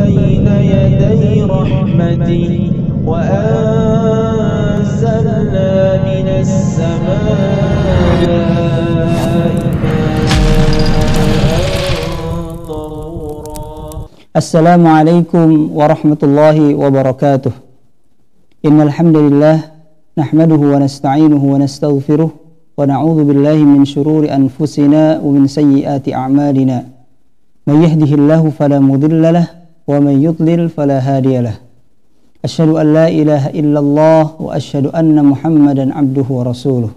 بين يدي رحمته وأنزلنا من السماء Assalamualaikum warahmatullahi wabarakatuh. Innal hamdalillah nahmaduhu wa nasta'inuhu wa nastaghfiruh wa na'udzu billahi min shururi anfusina wa min sayyiati a'malina. May yahdihillahu fala mudilla lahu wa may yudlil fala hadiya lahu. Asyhadu an la ilaha illallah wa asyhadu anna Muhammadan abduhu wa rasuluh.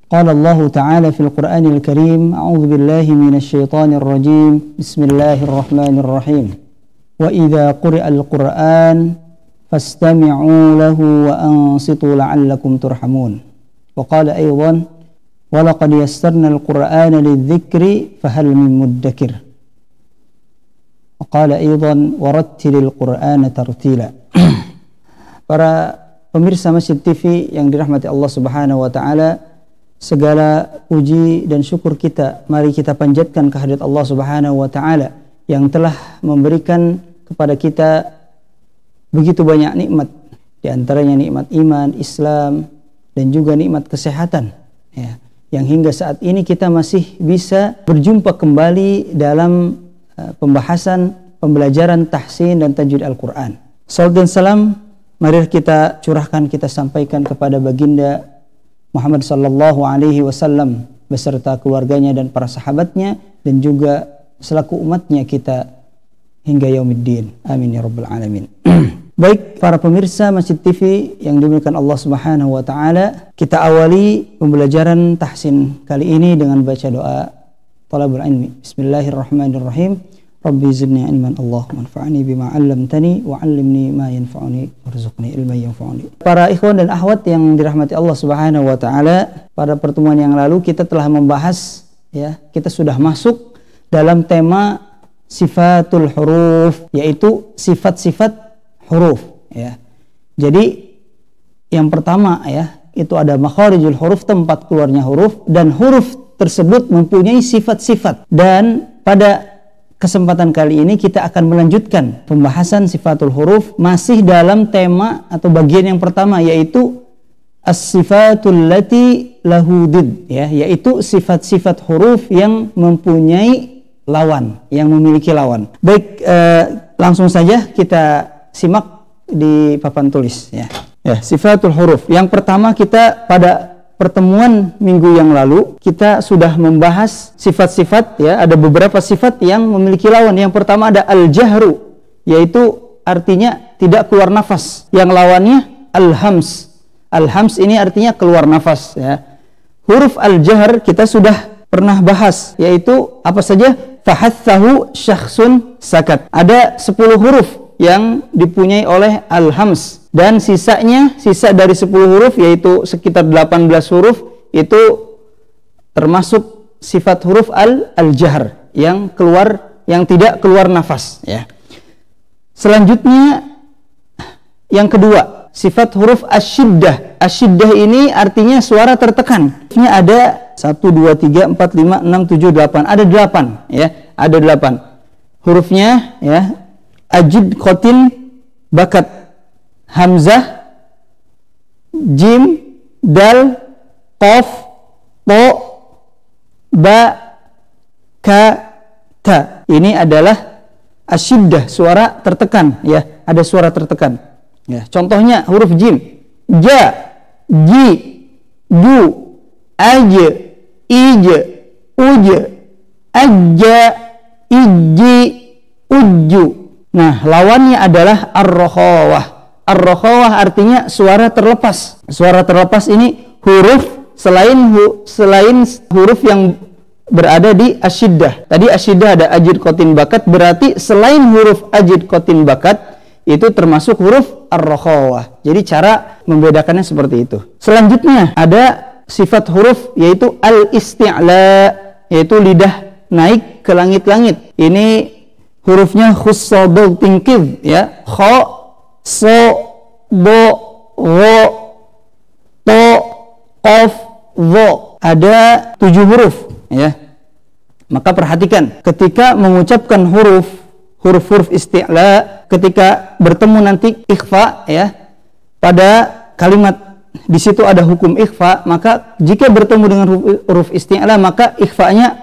Qala Allah Ta'ala fil Qur'anil Karim, a'udzu billahi minasy syaithanir rajim. Bismillahirrahmanirrahim. Wa idza quri'al Qur'an fastami'u lahu wa ansitu la'allakum turhamun. Wa qala aydan wa laqad yassarna al-Qur'ana lidh-dhikri fahal min muddakir. Wa qala aydan wa rattilil Qur'ana tartila. Para pemirsa Masjid TV yang dirahmati Allah Subhanahu wa taala, segala puji dan syukur kita mari kita panjatkan kehadirat Allah Subhanahu wa taala yang telah memberikan kepada kita begitu banyak nikmat, di antaranya nikmat iman, Islam, dan juga nikmat kesehatan, ya, yang hingga saat ini kita masih bisa berjumpa kembali dalam pembelajaran tahsin dan tajwid Al-Quran. Salawat dan salam mari kita curahkan, kita sampaikan kepada baginda Muhammad sallallahu alaihi wasallam beserta keluarganya dan para sahabatnya, dan juga selaku umatnya kita hingga yaumiddin. Amin ya rabbal alamin. Baik para pemirsa Masjid TV yang dimuliakan Allah Subhanahu wa taala, kita awali pembelajaran tahsin kali ini dengan baca doa talabul ilmi. Bismillahirrahmanirrahim. Rabbi zidni ilman, Allahumma anfa'ni bima 'allamtani wa 'allimni ma yanfa'uni warzuqni ilman yanfa'uni. Para ikhwan dan akhwat yang dirahmati Allah Subhanahu wa taala, pada pertemuan yang lalu kita telah membahas, ya, kita sudah masuk dalam tema sifatul huruf, yaitu sifat-sifat huruf, ya. Jadi yang pertama, ya, itu ada makharijul huruf, tempat keluarnya huruf, dan huruf tersebut mempunyai sifat-sifat. Dan pada kesempatan kali ini kita akan melanjutkan pembahasan sifatul huruf masih dalam tema atau bagian yang pertama, yaitu as-sifatul lati lahu did, ya, yaitu sifat-sifat huruf yang mempunyai lawan, yang memiliki lawan. Baik, langsung saja kita simak di papan tulis, ya. Ya, sifatul huruf. Yang pertama, kita pada pertemuan minggu yang lalu kita sudah membahas sifat-sifat, ya, ada beberapa sifat yang memiliki lawan. Yang pertama ada al-jahru, yaitu artinya tidak keluar nafas. Yang lawannya al-hams. Al-hams ini artinya keluar nafas, ya. Huruf al-jahr kita sudah pernah bahas, yaitu apa saja? Fahathahu syakhsun sakat. Ada 10 huruf yang dipunyai oleh al-hams, dan sisa dari 10 huruf, yaitu sekitar 18 huruf, itu termasuk sifat huruf al-jahr yang tidak keluar nafas, ya. Selanjutnya yang kedua, sifat huruf asyiddah. Asyiddah ini artinya suara tertekan. Ini ada 1, 2, 3, 4, 5, 6, 7, 8. Ada 8, ya. Ada 8. Hurufnya, ya, ajid, khotin, bakat, hamzah, jim, dal, qaf, to, ba, ka, ta. Ini adalah asyiddah, suara tertekan, ya. Ada suara tertekan, ya. Contohnya huruf jim, ja, ji, ju, aj, ij, uj, ajja, iji, uju. Nah, lawannya adalah ar-rokhawah. Ar-rokhawah artinya suara terlepas. Suara terlepas ini huruf selain huruf yang berada di asyiddah. Tadi asyiddah ada ajid, khotin, bakat, berarti selain huruf ajid, khotin, bakat itu termasuk huruf ar-rokhawah. Jadi cara membedakannya seperti itu. Selanjutnya ada sifat huruf yaitu al-isti'la, yaitu lidah naik ke langit-langit. Ini hurufnya khussa do tingkid, ya. Kho, so, bo, ro, to, qaf, dho. Ada 7 huruf, ya. Maka perhatikan ketika mengucapkan huruf-huruf isti'la ketika bertemu nanti ikhfa ya pada kalimat di situ ada hukum ikhfa, maka jika bertemu dengan huruf isti'la maka ikhfa'nya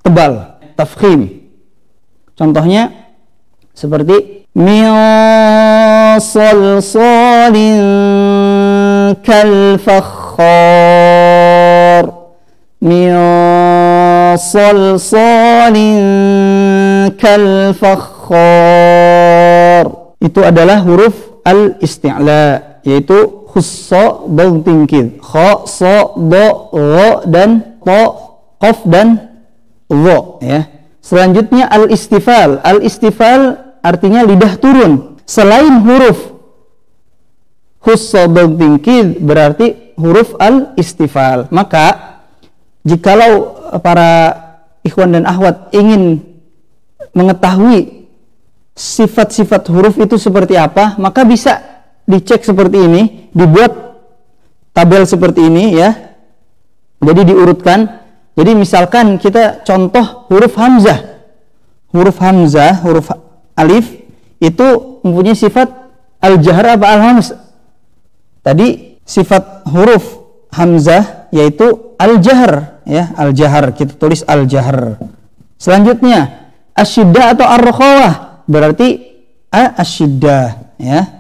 tebal, tafkhim. Contohnya seperti min salsalin kal fakhar, min salsalin kal fakhar. Itu adalah huruf al-isti'la, yaitu khussa, daun tingkir, kha, sa, do, ro, dan to, qaf, dan dho ya. Selanjutnya al-istifal. Al-istifal artinya lidah turun. Selain huruf khussa, daun tingkir berarti huruf al-istifal. Maka jikalau para ikhwan dan akhwat ingin mengetahui sifat-sifat huruf itu seperti apa, maka bisa dicek seperti ini, dibuat tabel seperti ini ya. Jadi diurutkan. Jadi misalkan kita contoh huruf hamzah. Huruf hamzah, huruf alif itu mempunyai sifat al-jahr apa al-hamz? Tadi sifat huruf hamzah yaitu al-jahr ya, al-jahr, kita tulis al-jahr. Selanjutnya asyiddah atau ar-rakhawah berarti asyiddah ya.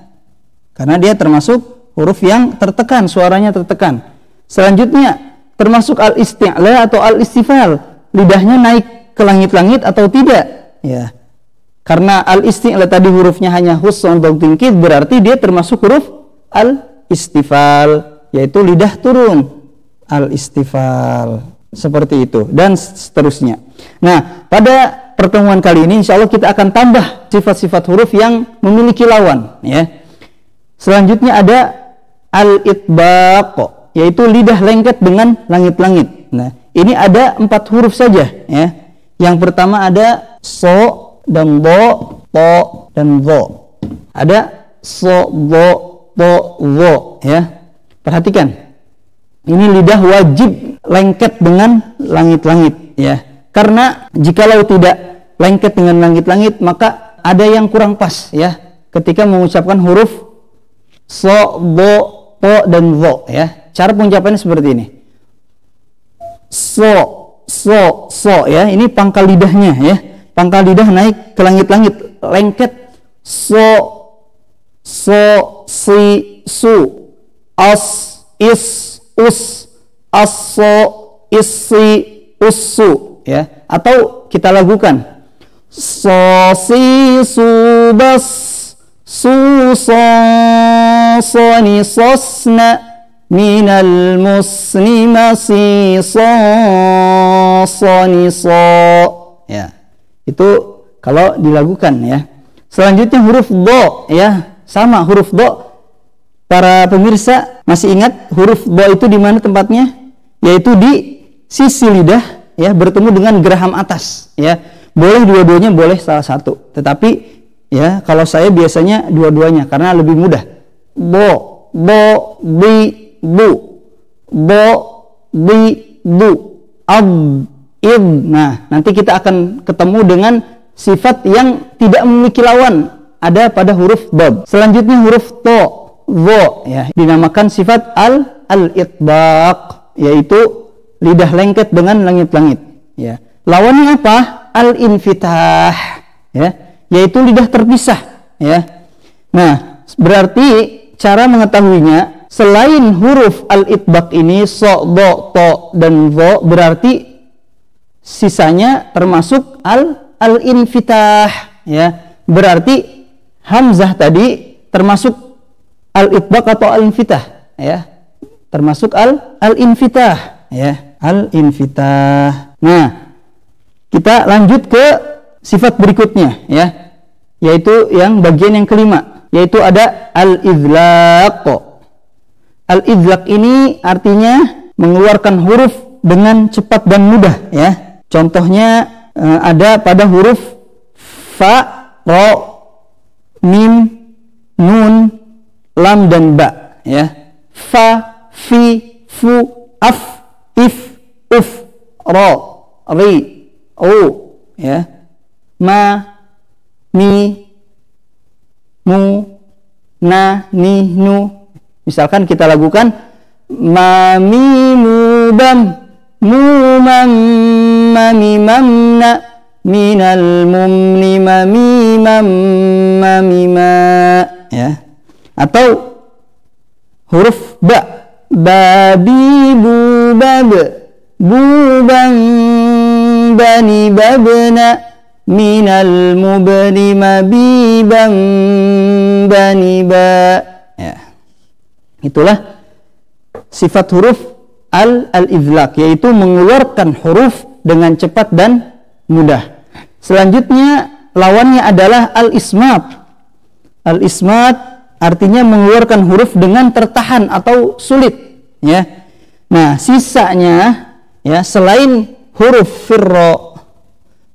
Karena dia termasuk huruf yang tertekan, suaranya tertekan. Selanjutnya termasuk al-isti'la atau al-istifal, lidahnya naik ke langit-langit atau tidak ya. Karena al-isti'la tadi hurufnya hanya husn dan tingkit, berarti dia termasuk huruf al-istifal, yaitu lidah turun, al-istifal, seperti itu dan seterusnya. Nah, pada pertemuan kali ini insya Allah kita akan tambah sifat-sifat huruf yang memiliki lawan ya. Selanjutnya ada al-itbaq, yaitu lidah lengket dengan langit-langit. Nah, ini ada 4 huruf saja ya. Yang pertama ada so dan do, to dan dho. Ada so, do, to, dho ya. Perhatikan. Ini lidah wajib lengket dengan langit-langit ya. Karena jikalau tidak lengket dengan langit-langit maka ada yang kurang pas ya ketika mengucapkan huruf so, do, to dan dho ya. Cara pengucapannya seperti ini. So, so, so ya. Ini pangkal lidahnya ya. Pangkal lidah naik ke langit-langit, lengket. So, so, si, su, as, is, us, aso, isi, usu ya. Atau kita lakukan so, si, su, bas, su, so, so, ni, sosna, minal muslimasi so ya. Itu kalau dilakukan ya. Selanjutnya huruf do ya, sama huruf do. Para pemirsa masih ingat huruf do itu di mana tempatnya? Yaitu di sisi lidah ya, bertemu dengan geraham atas ya. Boleh dua-duanya, boleh salah satu. Tetapi ya kalau saya biasanya dua-duanya karena lebih mudah. Bo, bi, bu, bo, bi, bu, ab, id. Nah, nanti kita akan ketemu dengan sifat yang tidak memiliki lawan, ada pada huruf dod. Selanjutnya huruf to, dho ya, dinamakan sifat al-itbaq, yaitu lidah lengket dengan langit-langit ya. Lawannya apa? Al-infitah ya, yaitu lidah terpisah ya. Nah, berarti cara mengetahuinya selain huruf al-itbaq ini so, do, to, dan dho, berarti sisanya termasuk al-infitah ya. Berarti hamzah tadi termasuk al-itbaq atau al-infitah ya. Termasuk al-infitah ya, al-infitah. Nah, kita lanjut ke sifat berikutnya ya, yaitu yang bagian yang kelima, yaitu ada al-idlaq. Al-idlaq ini artinya mengeluarkan huruf dengan cepat dan mudah ya. Contohnya ada pada huruf fa, ro, mim, nun, lam dan ba ya. Fa, fi, fu, af, if, uf, ro, ri, u ya. Ma, mi, na, ni, nu. Misalkan kita lakukan ma, mi, mu, bam, mu, mam, ma, mi, mam, na, minal mumni, ma, mi, mam, ma, mi, ma, ya. Atau huruf ba, babi, bu, bab, bu, bang, bani, babna, minal mubni, ma, bi, bang, bani, ba, ya. Itulah sifat huruf al-idlaq, yaitu mengeluarkan huruf dengan cepat dan mudah. Selanjutnya lawannya adalah al-ismat. Al-ismat artinya mengeluarkan huruf dengan tertahan atau sulit, ya. Nah, sisanya ya selain huruf firra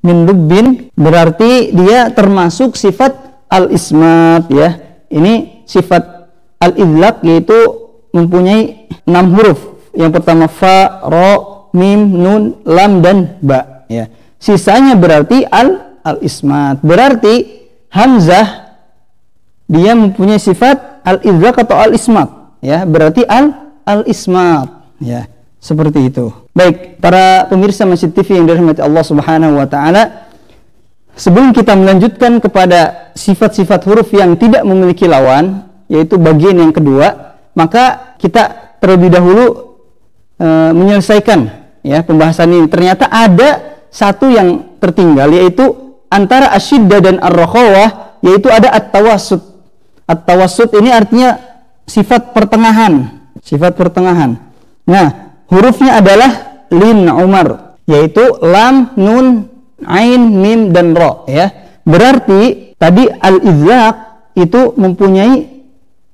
min lubbin berarti dia termasuk sifat al-ismat, ya. Ini sifat al-idlaq, yaitu mempunyai 6 huruf. Yang pertama fa, ra, mim, nun, lam, dan ba, ya. Sisanya berarti al-ismat. Berarti hamzah dia mempunyai sifat al-idlaq atau al-ismat, ya. Berarti al-ismat, ya. Seperti itu. Baik, para pemirsa Masjid TV yang dirahmati Allah Subhanahu wa taala, sebelum kita melanjutkan kepada sifat-sifat huruf yang tidak memiliki lawan, yaitu bagian yang kedua, maka kita terlebih dahulu menyelesaikan ya pembahasan ini. Ternyata ada satu yang tertinggal, yaitu antara asyiddah dan ar-rakhawah, yaitu ada at-tawassut. At-tawassut ini artinya sifat pertengahan, sifat pertengahan. Nah, hurufnya adalah lin umar, yaitu lam, nun, ain, mim, dan ra, ya. Berarti tadi al-idlaq itu mempunyai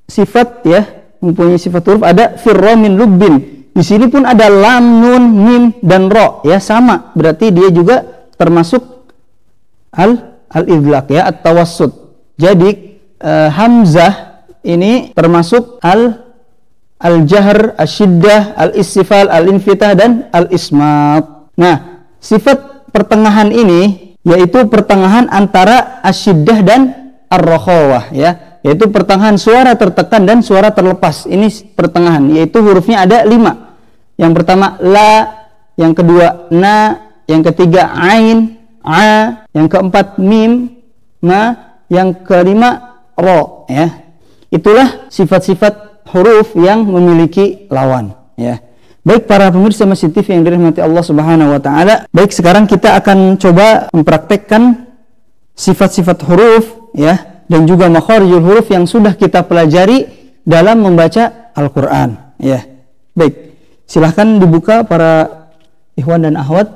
sifat, ya, mempunyai sifat huruf, ada firra min lubbin. Di sini pun ada lam, nun, mim, dan ra, ya, sama. Berarti dia juga termasuk al-idlaq, ya, at-tawassut. Jadi hamzah ini termasuk al-jahr, asyiddah, al-istifal, al-infitah, dan al-ismat. Nah, sifat pertengahan ini yaitu pertengahan antara asyiddah dan ar-rakhawah, ya, yaitu pertengahan suara tertekan dan suara terlepas. Ini pertengahan, yaitu hurufnya ada 5. Yang pertama la, yang kedua na, yang ketiga ain, a, yang keempat mim, ma, yang kelima ro, ya. Itulah sifat-sifat huruf yang memiliki lawan, ya. Baik para pemirsa Masjid TV yang dirahmati Allah Subhanahu wa taala, baik sekarang kita akan coba mempraktekkan sifat-sifat huruf, ya, dan juga makharijul huruf yang sudah kita pelajari dalam membaca Al-Qur'an, ya. Baik, silahkan dibuka para ikhwan dan akhwat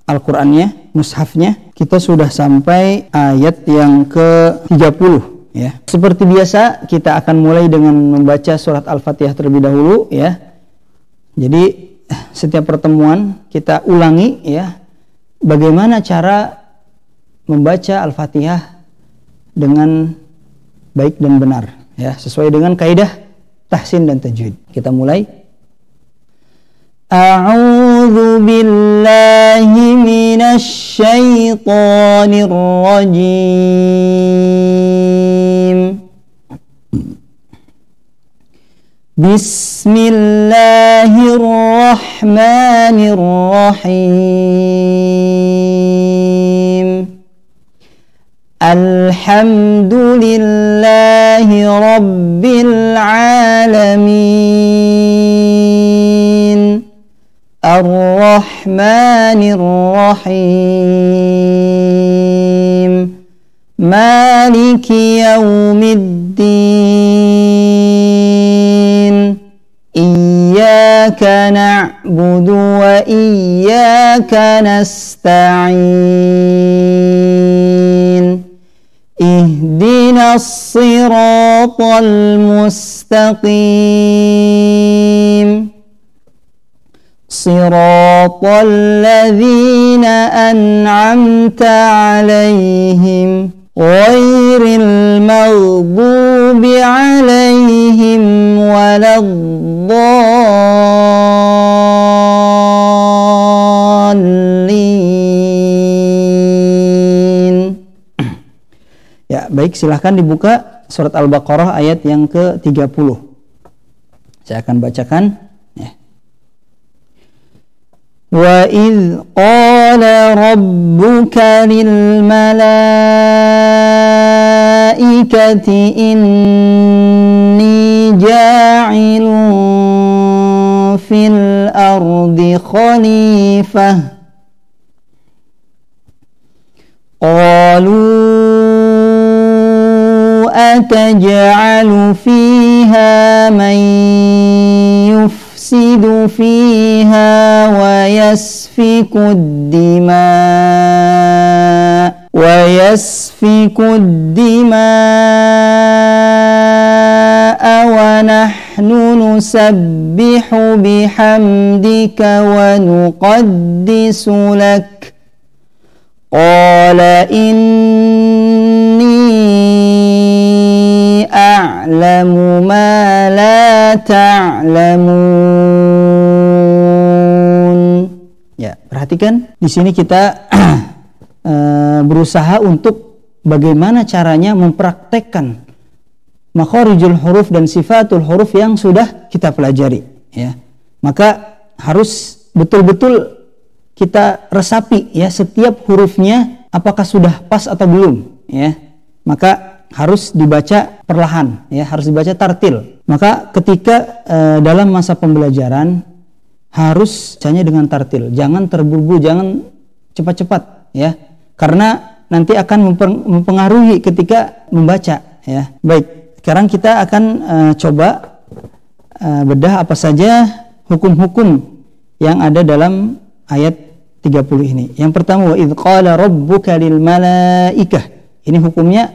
Al-Qur'annya, mushafnya. Kita sudah sampai ayat yang ke-30, ya. Seperti biasa kita akan mulai dengan membaca surat Al-Fatihah terlebih dahulu, ya. Jadi setiap pertemuan kita ulangi, ya, bagaimana cara membaca Al-Fatihah dengan baik dan benar, ya, sesuai dengan kaidah tahsin dan tajwid. Kita mulai. A'udzu billahi minasy syaithanir rajim. Bismillahirrahmanirrahim. Alhamdulillahi rabbil alamin. Ar-Rahmanir-Rahim. Maliki yaumiddin. Iyyaka na'budu wa iyyaka nasta'in. Ihdinas siratal mustaqim. Siratal ladzina an'amta 'alaihim ghairil maghdubi 'alaihim waladdallin. Ya, baik, silahkan dibuka surat Al-Baqarah ayat yang ke-30. Saya akan bacakan ya. Wa idh qala rabbuka lil malaikati inni ja'ilun fil ardi khalifah qalu ataj'alu fiha man yufsidu fiha wa yasfiku ad-dima wa nahnu nusabbihu bihamdika wa nuqaddisu lak qala inni a'lamu ma la ta'lamun. Ya, perhatikan di sini kita berusaha untuk bagaimana caranya mempraktekkan makharijul huruf dan sifatul huruf yang sudah kita pelajari ya. Maka harus betul-betul kita resapi ya setiap hurufnya apakah sudah pas atau belum ya. Maka harus dibaca perlahan ya, harus dibaca tartil. Maka ketika dalam masa pembelajaran harus bacanya dengan tartil, jangan terburu-buru, jangan cepat-cepat ya, karena nanti akan mempengaruhi ketika membaca ya. Baik, sekarang kita akan coba bedah apa saja hukum-hukum yang ada dalam ayat 30 ini. Yang pertama, wa idh qala rabbuka lil malaikah. Ini hukumnya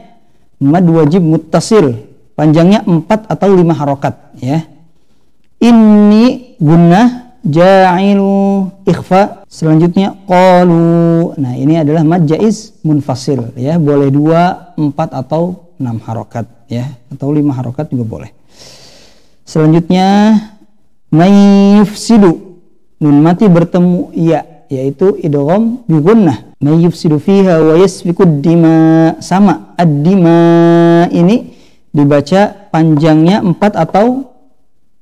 mad wajib muttasil, panjangnya 4 atau 5 harokat ya. Inni gunnah, ja'ilu ikhfa, selanjutnya qalu. Nah, ini adalah mad jaiz munfasil ya, boleh 2, 4 atau 6 harokat ya, atau 5 harokat juga boleh. Selanjutnya may yufsidu, nun mati bertemu ya, yaitu idgham bi gunnah. May yufsidu fiha wa yasfiku ad-dima, sama ad-dima ini dibaca panjangnya 4 atau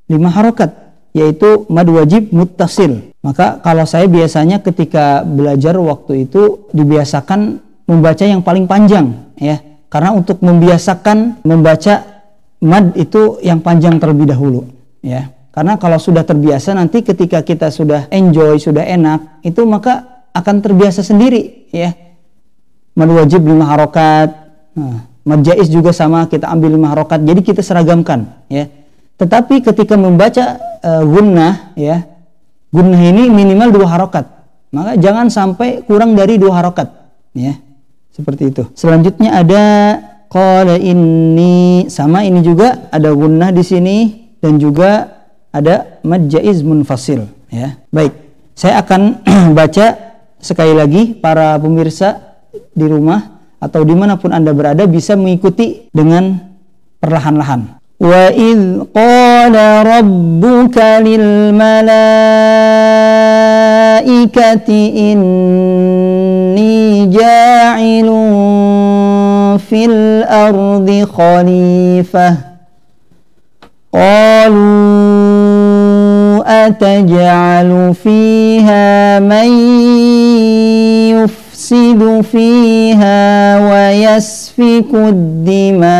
5 harokat, yaitu mad wajib muttasil. Maka kalau saya biasanya ketika belajar waktu itu dibiasakan membaca yang paling panjang ya, karena untuk membiasakan membaca mad itu yang panjang terlebih dahulu ya. Karena kalau sudah terbiasa, nanti ketika kita sudah enjoy, sudah enak, itu maka akan terbiasa sendiri ya. Mad wajib 5 harokat, mad jaiz juga sama, kita ambil 5 harokat, jadi kita seragamkan ya. Tetapi ketika membaca gunnah ya, gunnah ini minimal 2 harokat, maka jangan sampai kurang dari 2 harokat ya, seperti itu. Selanjutnya ada qala inni, sama ini juga ada gunnah di sini dan juga ada mad jaiz munfasil ya. Baik, saya akan baca sekali lagi, para pemirsa di rumah atau dimanapun Anda berada bisa mengikuti dengan perlahan-lahan. Wa idh qala rabbuka lil malaikati inni ja'ilun fil ardi khalifah qalu ataj'alu fiha man yufsidu fiha wa yasfiku ad-dima'a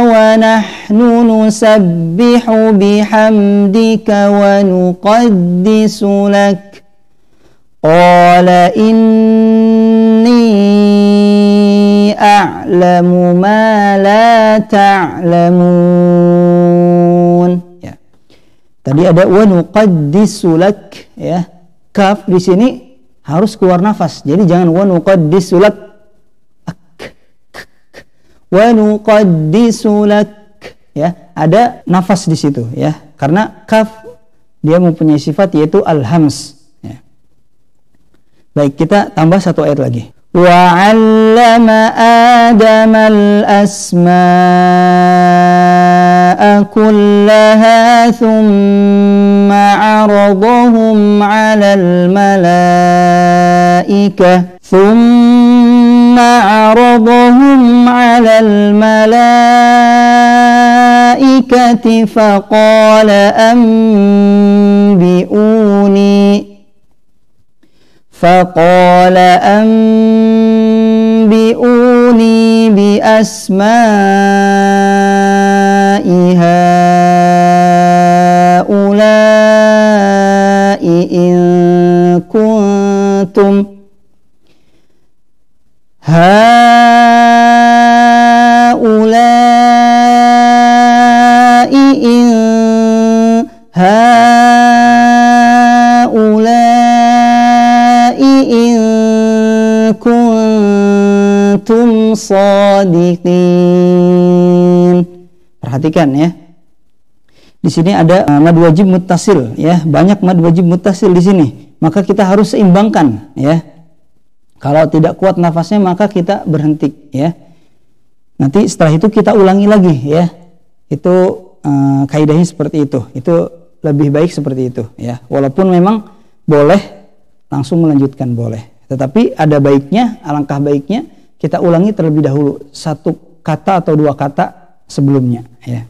wa nahnu nusabbihu bihamdika wa nuqaddisu lak qala inni a'lamu ma la ta'lamun ya. Tadi ada wa nuqaddisu lak ya, kaf di sini harus keluar nafas, jadi jangan wa nuqaddisu lak, wa nuqaddisu lak ya, ada nafas di situ ya, karena kaf dia mempunyai sifat yaitu al-hams ya. Baik, kita tambah satu ayat lagi. Wa 'allama Adama al-asma'a kullaha thumma 'aradahum 'alal malaa'ikati الملائكة ثم عرضهم على الملائكة فقال أنبئوني بأسماء هؤلاء إن كنتم shadiqin. Perhatikan ya. Di sini ada mad wajib muttasil ya, banyak mad wajib muttasil di sini. Maka kita harus seimbangkan ya. Kalau tidak kuat nafasnya maka kita berhenti ya. Nanti setelah itu kita ulangi lagi ya. Itu kaidahnya seperti itu. Itu lebih baik seperti itu ya. Walaupun memang boleh langsung melanjutkan boleh. Tetapi ada baiknya, alangkah baiknya kita ulangi terlebih dahulu satu kata atau dua kata sebelumnya ya.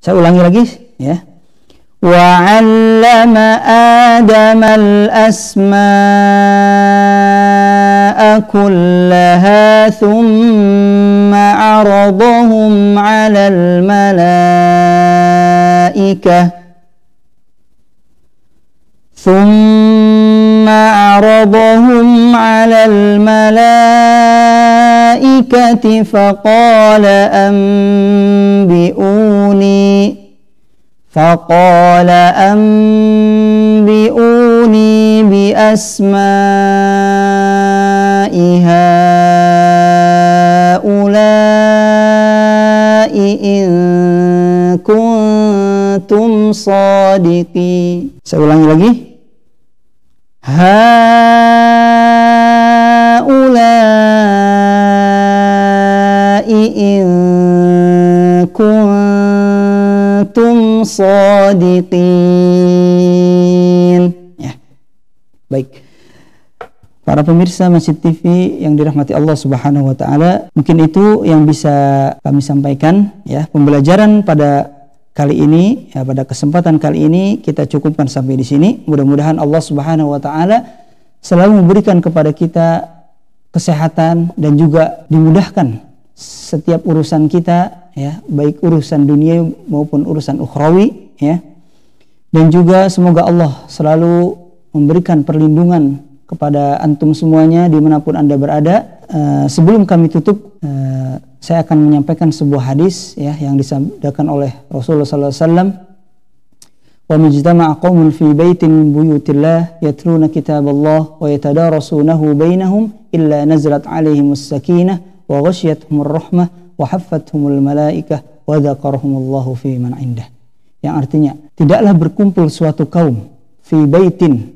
Saya ulangi lagi ya. Wa 'allama Adama al-asma'a kullaha thumma 'aradahum 'alal malaikah فقال أنبئوني بأسماء هؤلاء إن كنتم صادقين. Saya ulangi lagi. Haula'i in kuntum shadiqin. Ya. Baik. Para pemirsa Masjid TV yang dirahmati Allah Subhanahu wa taala, mungkin itu yang bisa kami sampaikan ya. Pembelajaran pada kali ini ya, pada kesempatan kali ini kita cukupkan sampai di sini. Mudah-mudahan Allah Subhanahu wa taala selalu memberikan kepada kita kesehatan dan juga dimudahkan setiap urusan kita ya, baik urusan dunia maupun urusan ukhrawi ya. Dan juga semoga Allah selalu memberikan perlindungan kepada antum semuanya dimanapun Anda berada. Sebelum kami tutup, saya akan menyampaikan sebuah hadis ya yang disabdakan oleh Rasulullah sallallahu alaihi wasallam. Wa majtama'a qaumun fi baitin min buyutillah yatluna kitaballah wa yatadarasunahu bainahum illa nazalat 'alaihimus sakinah wa ghasyiyatuhumur rahmah wa haffathumul malaikah wa dzakarahumullahu fi man 'indah. Yang artinya, tidaklah berkumpul suatu kaum fi baitin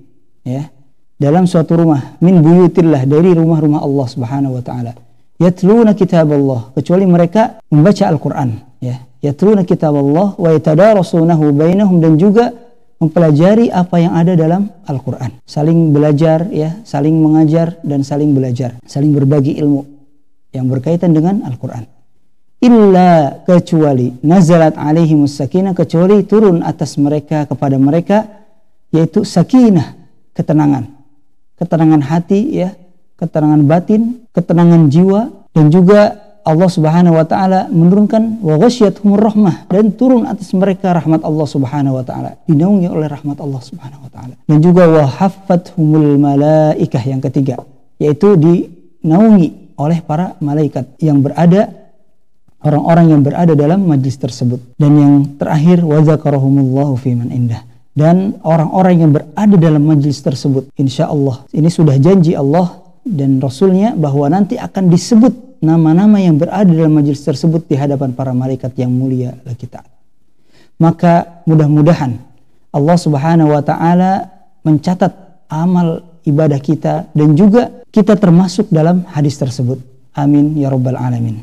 ya, dalam suatu rumah min buyutillah, dari rumah-rumah Allah Subhanahu wa taala, yatluna kitaballah, kecuali mereka membaca Al-Qur'an ya. Yatluna kitaballah wa yatadarasunahu bainahum, dan juga mempelajari apa yang ada dalam Al-Qur'an. Saling belajar ya, saling mengajar dan saling belajar, saling berbagi ilmu yang berkaitan dengan Al-Qur'an. Illa, kecuali nazalat alaihimus sakinah, kecuali turun atas mereka, kepada mereka, yaitu sakinah, ketenangan hati ya, ketenangan batin, ketenangan jiwa. Dan juga Allah Subhanahu wa taala menurunkan wa ghasyiyatuhumur rahmah, dan turun atas mereka rahmat Allah Subhanahu wa taala, dinaungi oleh rahmat Allah Subhanahu wa taala. Dan juga wa haffathumul malaikah, yang ketiga, yaitu dinaungi oleh para malaikat yang berada, orang-orang yang berada dalam majlis tersebut. Dan yang terakhir, wa dzakarahumullahu fi man indah, dan orang-orang yang berada dalam majlis tersebut, insya Allah, ini sudah janji Allah dan Rasulnya bahwa nanti akan disebut nama-nama yang berada dalam majlis tersebut di hadapan para malaikat yang mulia lagi ta'ala. Maka mudah-mudahan Allah Subhanahu wa taala mencatat amal ibadah kita, dan juga kita termasuk dalam hadis tersebut. Amin ya rabbal alamin.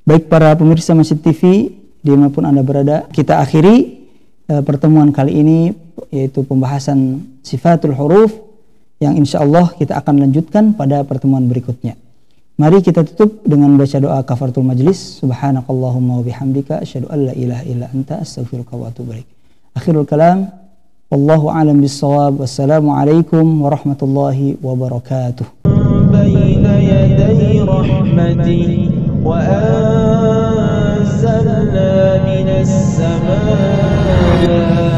Baik para pemirsa Masjid TV dimanapun Anda berada, kita akhiri pertemuan kali ini, yaitu pembahasan sifatul huruf yang insya Allah kita akan lanjutkan pada pertemuan berikutnya. Mari kita tutup dengan baca doa kafaratul majlis. Subhanakallahumma wa bihamdika asyhadu an la ilaha illa anta astaghfiruka wa atubu ilaik. Akhirul kalam, wallahu a'lam bis-shawab. Wassalamu alaikum warahmatullahi wabarakatuh. Baina yaday rahmati wa anzalna minas samaa'i